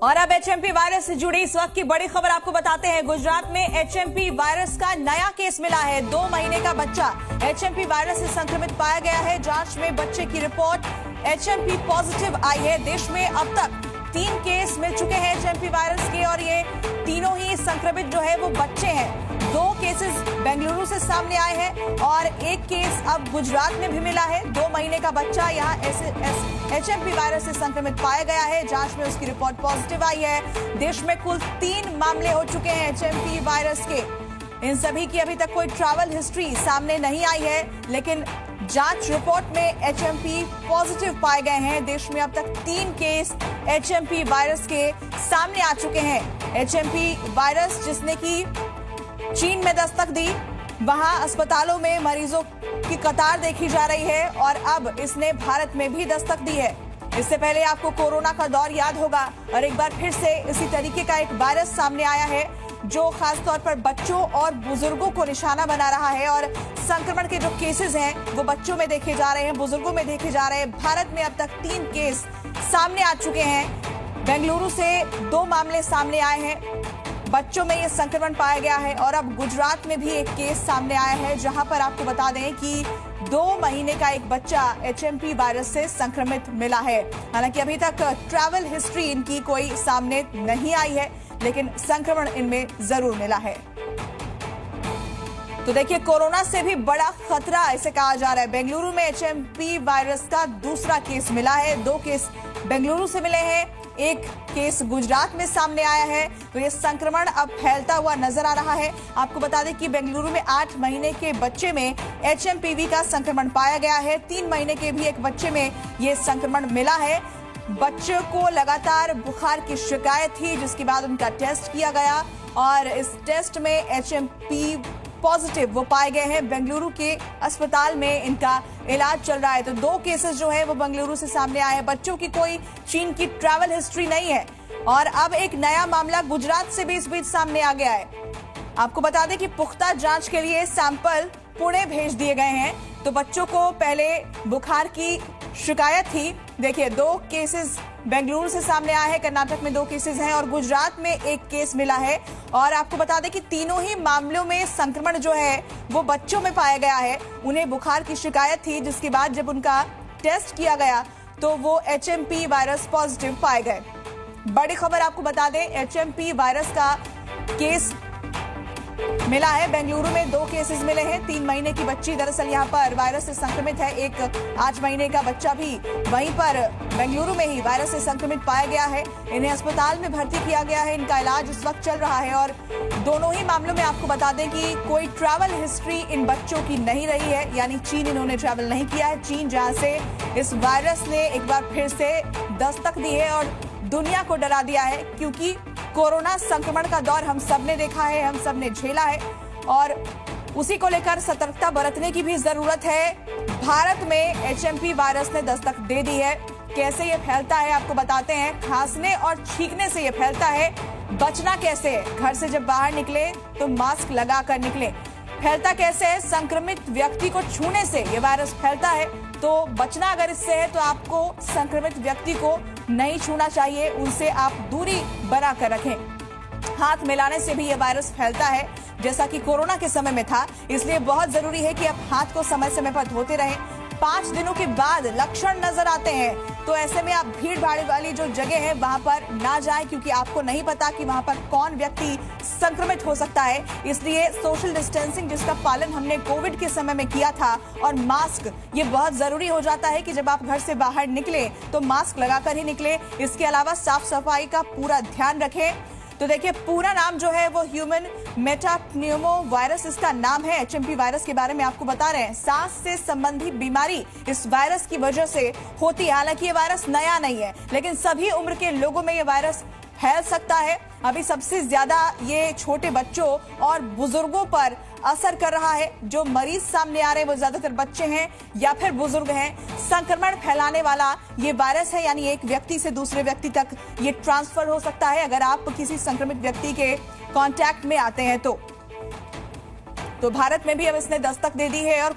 और अब HMP virus से जुड़ी इस वक्त की बड़ी खबर आपको बताते हैं। गुजरात में एचएमपी वायरस का नया केस मिला है। 2 महीने का बच्चा एचएमपी वायरस से संक्रमित पाया गया है। जांच में बच्चे की रिपोर्ट एचएमपी पॉजिटिव आई है। देश में अब तक 3 केस मिल चुके हैं एचएमपी वायरस के और ये तीनों ही संक्रमित जो है वो बच्चे हैं। 2 केसेस बेंगलुरु से सामने आए हैं और 1 केस अब गुजरात में भी मिला है। 2 महीने का बच्चा यहाँ एचएमपी वायरस से संक्रमित पाया गया है। जांच में उसकी रिपोर्ट पॉजिटिव आई है। देश में कुल 3 मामले हो चुके हैं एचएमपी वायरस के। इन सभी की अभी तक कोई ट्रैवल हिस्ट्री सामने नहीं आई है, लेकिन जांच रिपोर्ट में एचएमपी पॉजिटिव पाए गए हैं। देश में अब तक 3 केस एचएमपी वायरस के सामने आ चुके हैं। एचएमपी वायरस जिसने की चीन में दस्तक दी, वहां अस्पतालों में मरीजों की कतार देखी जा रही है और अब इसने भारत में भी दस्तक दी है। इससे पहले आपको कोरोना का दौर याद होगा और एक बार फिर से इसी तरीके का एक वायरस सामने आया है जो खासतौर पर बच्चों और बुजुर्गों को निशाना बना रहा है और संक्रमण के जो केसेस हैं वो बच्चों में देखे जा रहे हैं, बुजुर्गों में देखे जा रहे हैं। भारत में अब तक 3 केस सामने आ चुके हैं। बेंगलुरु से 2 मामले सामने आए हैं, बच्चों में ये संक्रमण पाया गया है और अब गुजरात में भी एक केस सामने आया है जहां पर आपको बता दें कि 2 महीने का एक बच्चा एचएमपी वायरस से संक्रमित मिला है। हालांकि अभी तक ट्रैवल हिस्ट्री इनकी कोई सामने नहीं आई है, लेकिन संक्रमण इनमें जरूर मिला है। तो देखिए, कोरोना से भी बड़ा खतरा ऐसे कहा जा रहा है। बेंगलुरु में एचएमपी वायरस का दूसरा केस मिला है। 2 केस बेंगलुरु से मिले हैं, 1 केस गुजरात में सामने आया है। तो ये संक्रमण अब फैलता हुआ नजर आ रहा है। आपको बता दें कि बेंगलुरु में 8 महीने के बच्चे में एचएमपीवी का संक्रमण पाया गया है। 3 महीने के भी एक बच्चे में ये संक्रमण मिला है। बच्चों को लगातार बुखार की शिकायत थी, जिसके बाद उनका टेस्ट किया गया और इस टेस्ट में एचएमपी पॉजिटिव वो पाए गए हैं। बेंगलुरु के अस्पताल में इनका इलाज चल रहा है। तो 2 केसेस जो है वो बेंगलुरु से सामने आए हैं। बच्चों की कोई चीन की ट्रैवल हिस्ट्री नहीं है और अब एक नया मामला गुजरात से भी इस बीच सामने आ गया है। आपको बता दें कि पुख्ता जांच के लिए सैंपल पुणे भेज दिए गए हैं। तो बच्चों को पहले बुखार की शिकायत थी। देखिए, 2 केसेस बेंगलुरु से सामने आए हैं, कर्नाटक में 2 केसेस हैं और गुजरात में 1 केस मिला है। और आपको बता दें कि तीनों ही मामलों में संक्रमण जो है वो बच्चों में पाया गया है। उन्हें बुखार की शिकायत थी, जिसके बाद जब उनका टेस्ट किया गया तो वो एचएमपी वायरस पॉजिटिव पाए गए। बड़ी खबर आपको बता दें, एचएमपी वायरस का केस मिला है। बेंगलुरु में 2 केसेस मिले हैं। 3 महीने की बच्ची दरअसल यहाँ पर वायरस से संक्रमित है। 1 8 महीने का बच्चा भी वहीं पर बेंगलुरु में ही वायरस से संक्रमित पाया गया है। इन्हें अस्पताल में भर्ती किया गया है। इनका इलाज इस वक्त चल रहा है और दोनों ही मामलों में आपको बता दें कि कोई ट्रैवल हिस्ट्री इन बच्चों की नहीं रही है, यानी चीन इन्होंने ट्रैवल नहीं किया है। चीन जहां से इस वायरस ने एक बार फिर से दस्तक दी है और दुनिया को डरा दिया है, क्योंकि कोरोना संक्रमण का दौर हम सब ने देखा है, हम सब ने झेला है और उसी को लेकर सतर्कता बरतने की भी जरूरत है। भारत में एचएमपी वायरस ने दस्तक दे दी है। कैसे ये फैलता है आपको बताते हैं। खांसने और छींकने से ये फैलता है। बचना कैसे है? घर से जब बाहर निकले तो मास्क लगाकर निकले। फैलता कैसे है? संक्रमित व्यक्ति को छूने से ये वायरस फैलता है। तो बचना अगर इससे है तो आपको संक्रमित व्यक्ति को नहीं छूना चाहिए, उनसे आप दूरी बनाकर रखें। हाथ मिलाने से भी ये वायरस फैलता है, जैसा कि कोरोना के समय में था। इसलिए बहुत जरूरी है कि आप हाथ को समय समय पर धोते रहें। 5 दिनों के बाद लक्षण नजर आते हैं तो ऐसे में आप भीड़ भाड़ वाली जो जगह है वहां पर ना जाएं, क्योंकि आपको नहीं पता कि वहां पर कौन व्यक्ति संक्रमित हो सकता है। इसलिए सोशल डिस्टेंसिंग जिसका पालन हमने कोविड के समय में किया था और मास्क, ये बहुत जरूरी हो जाता है कि जब आप घर से बाहर निकले तो मास्क लगाकर ही निकले। इसके अलावा साफ सफाई का पूरा ध्यान रखें। तो देखिए, पूरा नाम जो है वो ह्यूमन मेटाप्न्यूमो वायरस इसका नाम है। एचएमपी वायरस के बारे में आपको बता रहे हैं। सांस से संबंधी बीमारी इस वायरस की वजह से होती है। हालांकि ये वायरस नया नहीं है, लेकिन सभी उम्र के लोगों में ये वायरस फैल सकता है। अभी सबसे ज्यादा ये छोटे बच्चों और बुजुर्गों पर असर कर रहा है। जो मरीज सामने आ रहे हैं वो ज्यादातर बच्चे हैं या फिर बुजुर्ग हैं। संक्रमण फैलाने वाला ये वायरस है, यानी एक व्यक्ति से दूसरे व्यक्ति तक ये ट्रांसफर हो सकता है अगर आप किसी संक्रमित व्यक्ति के कांटेक्ट में आते हैं तो भारत में भी अब इसने दस्तक दे दी है और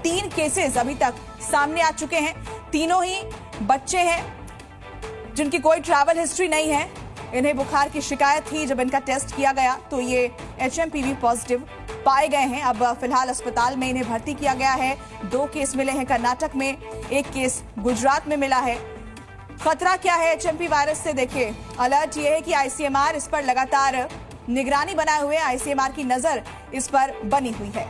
3 केसेस अभी तक सामने आ चुके हैं। तीनों ही बच्चे हैं जिनकी कोई ट्रैवल हिस्ट्री नहीं है। इन्हें बुखार की शिकायत थी। जब इनका टेस्ट किया गया तो ये HMPV पॉजिटिव पाए गए हैं। अब फिलहाल अस्पताल में इन्हें भर्ती किया गया है। 2 केस मिले हैं कर्नाटक में, 1 केस गुजरात में मिला है। खतरा क्या है HMP वायरस से? देखिए, अलर्ट ये है कि ICMR इस पर लगातार निगरानी बनाए हुए, ICMR की नजर इस पर बनी हुई है।